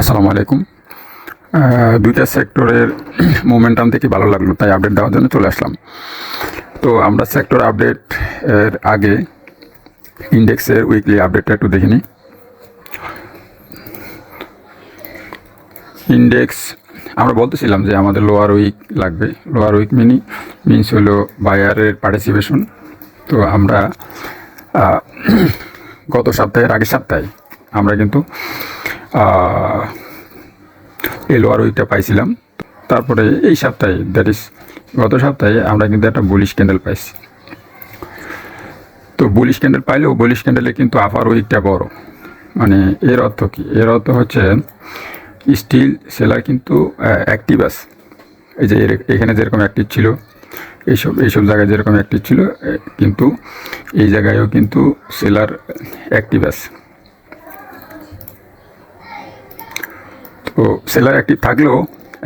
আসসালামু আলাইকুম। দুইটা সেক্টরের মোমেন্টাম থেকে ভালো লাগলো, তাই আপডেট দেওয়ার জন্য চলে আসলাম। তো আমরা সেক্টর আপডেট এর আগে ইন্ডেক্সের উইকলি আপডেটটা একটু দেখে নিই। ইন্ডেক্স আমরা বলতেছিলাম যে আমাদের লোয়ার উইক লাগবে। লোয়ার উইক মিনস হলো বায়ারের পার্টিসিপেশন। তো আমরা গত সপ্তাহের আগের সপ্তাহে আমরা কিন্তু এই লোয়ার উইকটা পাইছিলাম। তারপরে এই সপ্তাহে দ্যাট ইজ গত সপ্তাহে আমরা কিন্তু একটা বুলিশ ক্যান্ডেল পাইছি। তো বুলিশ ক্যান্ডেল পাইলেও বুলিশ ক্যান্ডেলে কিন্তু আপার উইকটা বড়। মানে এর অর্থ কি? এর অর্থ হচ্ছে স্টিল সেলার কিন্তু অ্যাক্টিভ আছে। এই যে এখানে যেরকম অ্যাক্টিভ ছিল, এইসব জায়গায় যেরকম অ্যাক্টিভ ছিল, কিন্তু এই জায়গায়ও কিন্তু সেলার অ্যাক্টিভ আছে। তো সেলার অ্যাক্টিভ থাকলেও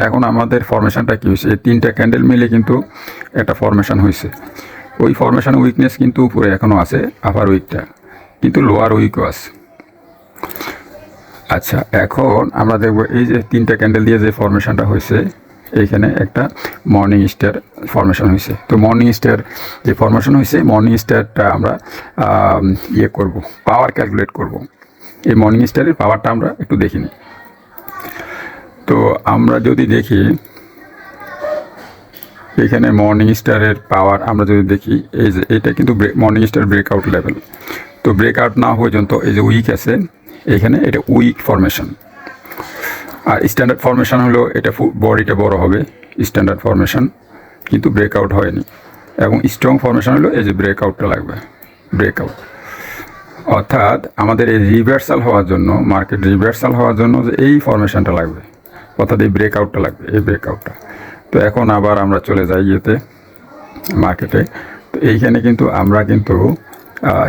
এখন আমাদের ফরমেশনটা কী হয়েছে? এই তিনটা ক্যান্ডেল মিলে কিন্তু একটা ফরমেশন হয়েছে। ওই ফরমেশন উইকনেস কিন্তু উপরে এখনও আছে, আপার উইকটা, কিন্তু লোয়ার উইকও আছে। আচ্ছা, এখন আমরা দেখব এই যে তিনটা ক্যান্ডেল দিয়ে যে ফরমেশনটা হয়েছে, এইখানে একটা মর্নিং স্টার ফরমেশন হয়েছে। তো মর্নিং স্টার যে ফরমেশন হয়েছে, মর্নিং স্টারটা আমরা করব, পাওয়ার ক্যালকুলেট করব। এই মর্নিং স্টারের পাওয়ারটা আমরা একটু দেখে নিই। তো আমরা যদি দেখি এখানে মর্নিং স্টারের পাওয়ার আমরা যদি দেখি, এই যে এটা কিন্তু মর্নিং স্টার ব্রেকআউট লেভেল। তো ব্রেকআউট না পর্যন্ত এই যে উইক আছে এখানে, এটা উইক ফরমেশন। আর স্ট্যান্ডার্ড ফরমেশন হলো এটা বডিটা বড় হবে, স্ট্যান্ডার্ড ফরমেশন, কিন্তু ব্রেকআউট হয়নি। এবং স্ট্রং ফরমেশন হলো এই যে ব্রেকআউটটা লাগবে, ব্রেকআউট। অর্থাৎ আমাদের এই রিভার্সাল হওয়ার জন্য, মার্কেট রিভার্সাল হওয়ার জন্য যে এই ফরমেশনটা লাগবে, অর্থাৎ এই ব্রেকআউটটা লাগবে, এই ব্রেকআউটটা। তো এখন আবার আমরা চলে যাই ইয়েতে, মার্কেটে। তো এইখানে কিন্তু আমরা কিন্তু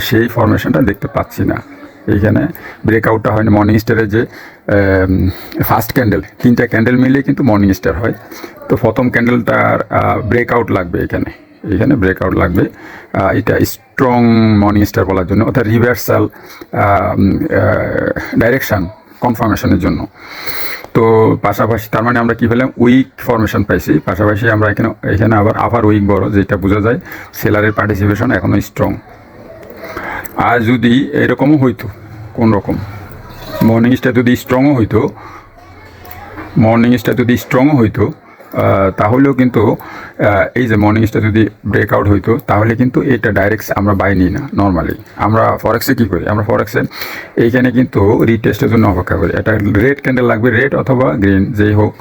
সেই ফরমেশনটা দেখতে পাচ্ছি না। এইখানে ব্রেকআউটটা হয়নি। মর্নিং স্টারের যে ফার্স্ট ক্যান্ডেল, তিনটা ক্যান্ডেল মিলে কিন্তু মর্নিং স্টার হয়। তো প্রথম ক্যান্ডেলটার ব্রেকআউট লাগবে, এখানে ব্রেকআউট লাগবে। এটা স্ট্রং মর্নিং স্টার বলার জন্য, অর্থাৎ রিভার্সাল ডাইরেকশান কনফার্মেশনের জন্য। তো পাশাপাশি তার মানে আমরা কী পেলাম? উইক ফরমেশন পাইছি। পাশাপাশি আমরা এখানে আবার আপার উইক বড়, যেটা বোঝা যায় সেলারের পার্টিসিপেশন এখনও স্ট্রং। আর যদি এরকমও হইতো, কোন রকম মর্নিং স্টার যদি স্ট্রংও হইতো, তাহলেও কিন্তু এই যে মর্নিং স্টার যদি ব্রেকআউট হইতো, তাহলে কিন্তু এটা ডাইরেক্ট আমরা বাই নিই না। নর্মালি আমরা ফরেক্সে কী করি? আমরা ফরেক্সে এইখানে কিন্তু রিটেস্টের জন্য অপেক্ষা করি। একটা রেড ক্যান্ডেল লাগবে, রেড অথবা গ্রিন যেই হোক,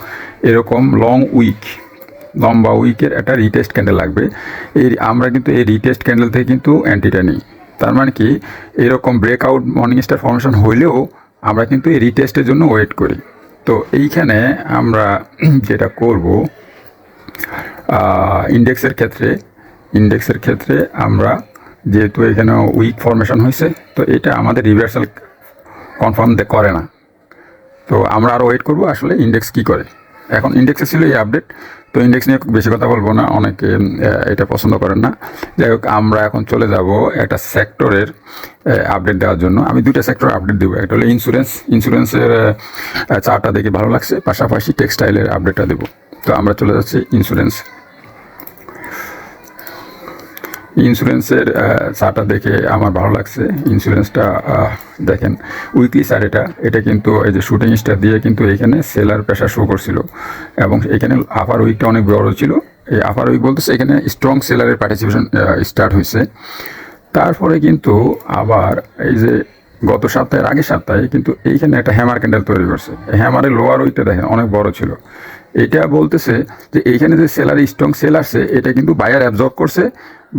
এরকম লম্বা উইকের একটা রিটেস্ট ক্যান্ডেল লাগবে। আমরা কিন্তু এই রিটেস্ট ক্যান্ডেল থেকে কিন্তু অ্যান্টিটা নিই। তার মানে কি, এরকম ব্রেকআউট মর্নিং স্টার ফরমেশন হইলেও আমরা কিন্তু এই রিটেস্টের জন্য ওয়েট করি। তো এইখানে আমরা যেটা করব, ইন্ডেক্সের ক্ষেত্রে আমরা যেহেতু এখানে উইক ফরমেশন হয়েছে, তো এটা আমাদের রিভার্সাল কনফার্ম করে না। তো আমরা আরও ওয়েট করব আসলে ইন্ডেক্স কী করে। এখন ইন্ডেক্সে ছিল এই আপডেট। তো ইন্ডেক্স নিয়ে বেশি কথা বলবো না, অনেকে এটা পছন্দ করেন না। যাই হোক, আমরা এখন চলে যাব একটা সেক্টরের আপডেট দেওয়ার জন্য। আমি দুইটা সেক্টর আপডেট দেবো। একটা হলো ইন্স্যুরেন্সের চার্টটা দেখে ভালো লাগছে, পাশাপাশি টেক্সটাইলের আপডেটটা দেবো। তো আমরা চলে যাচ্ছি ইন্স্যুরেন্সের চার্টটা দেখে আমার ভালো লাগছে। ইন্স্যুরেন্সটা দেখেন, উইকলি চার্ট এটা কিন্তু এই যে শুটিং স্টার দিয়ে কিন্তু এখানে সেলার প্রেশার শো করছিল, এবং এখানে আপার উইকটা অনেক বড় ছিল। এই আপার উইক বলতেছে এখানে স্ট্রং সেলারের পার্টিসিপেশন স্টার্ট হয়েছে। তারপরে কিন্তু আবার এই যে গত সপ্তাহের আগের সপ্তাহে কিন্তু এইখানে একটা হ্যামার ক্যান্ডেল তৈরি করছে। হ্যামারের লোয়ার উইকটা দেখেন অনেক বড় ছিল। এটা বলতেছে যে এইখানে যে স্ট্রং সেল আসছে, এটা কিন্তু বায়ার অ্যাবজর্ব করছে।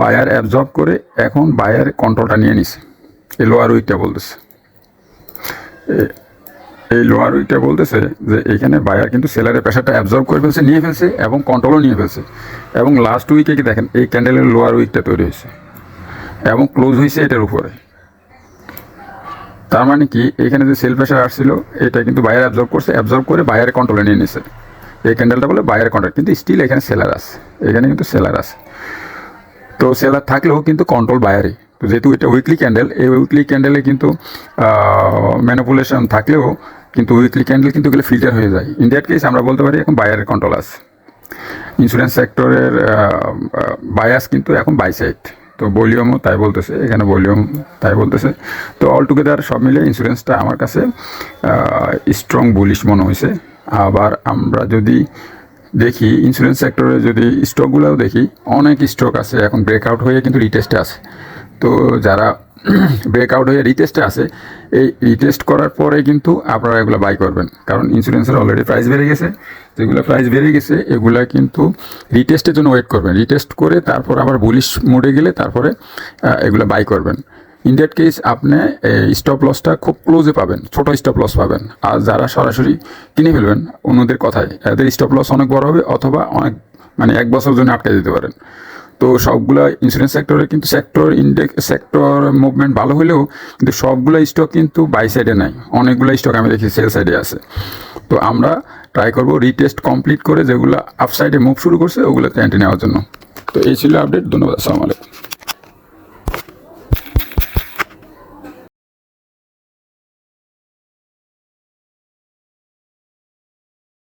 বায়ার অ্যাবজর্ব করে এখন বায়ার কন্ট্রোলটা নিয়ে নিছে। এই লোয়ার উইকটা বলতেছে যে এইখানে বায়ার কিন্তু সেলারের প্রেশারটা অ্যাবজর্ব করে ফেলছে, নিয়ে ফেলছে, এবং কন্ট্রোলও নিয়ে ফেলছে। এবং লাস্ট উইকে কি দেখেন, এই ক্যান্ডেলের লোয়ার উইকটা তৈরি হয়েছে এবং ক্লোজ হয়েছে এটার উপরে। তার মানে কি, এখানে যে সেল প্রেশার আসছিল, এটা কিন্তু বায়ার অ্যাবজর্ব করে বায়ারের কন্ট্রোলে নিয়ে নিছে। এই ক্যান্ডেলটা বলে বায়ার কন্ট্রোল, কিন্তু স্টিল এখানে সেলার আছে, তো সেলার থাকলেও কিন্তু কন্ট্রোল বায়ারই। তো যেহেতু এটা উইকলি ক্যান্ডেল, এই উইকলি ক্যান্ডেলে কিন্তু ম্যানিপুলেশন থাকলেও কিন্তু উইকলি ক্যান্ডেল কিন্তু এগুলো ফিল্টার হয়ে যায়। ইন দ্যাট কেস আমরা বলতে পারি এখন বায়ারের কন্ট্রোল আছে। ইন্স্যুরেন্স সেক্টরের বায়াস কিন্তু এখন বাই সাইড। তো ভলিউমও তাই বলতেছে, এখানে ভলিউম তাই বলতেছে। তো অল টুগেদার সব মিলে ইন্স্যুরেন্সটা আমার কাছে স্ট্রং বুলিশ মনে হয়েছে। আবার আমরা যদি দেখি ইন্স্যুরেন্স সেক্টরে যদি স্টকগুলোও দেখি, অনেক স্টক আছে এখন ব্রেকআউট হয়ে কিন্তু রিটেস্টে আছে। তো যারা ব্রেকআউট হয়ে রিটেস্টে আছে, এই রিটেস্ট করার পরে কিন্তু আপনারা এগুলো বাই করবেন, কারণ ইন্স্যুরেন্সের অলরেডি প্রাইস বেড়ে গেছে। যেগুলো প্রাইস বেড়ে গেছে এগুলা কিন্তু রিটেস্টের জন্য ওয়েট করবেন, রিটেস্ট করে তারপর আবার বুলিশ মোডে গেলে তারপরে এগুলো বাই করবেন। ইন দ্যাট কেস আপনি স্টপ লসটা খুব ক্লোজে পাবেন, ছোট স্টপ লস পাবেন। আর যারা সরাসরি কিনে ফেলবেন অন্যদের কথায়, এদের স্টপ লস অনেক বড় হবে, অথবা অনেক মানে 1 বছরের জন্য আটকে দিতে পারেন। তো সবগুলো ইন্স্যুরেন্স সেক্টরে কিন্তু সেক্টর মুভমেন্ট ভালো হলেও কিন্তু সবগুলো স্টক কিন্তু বাই সাইডে নাই, অনেকগুলো স্টক আমি দেখি সেল সাইডে আছে। তো আমরা ট্রাই করবো রিটেস্ট কমপ্লিট করে যেগুলো আপ সাইডে মুভ শুরু করছে ওগুলোতে এন্ট্রি নেওয়ার জন্য। তো এই ছিল আপডেট। ধন্যবাদ, আসসালামু আলাইকুম।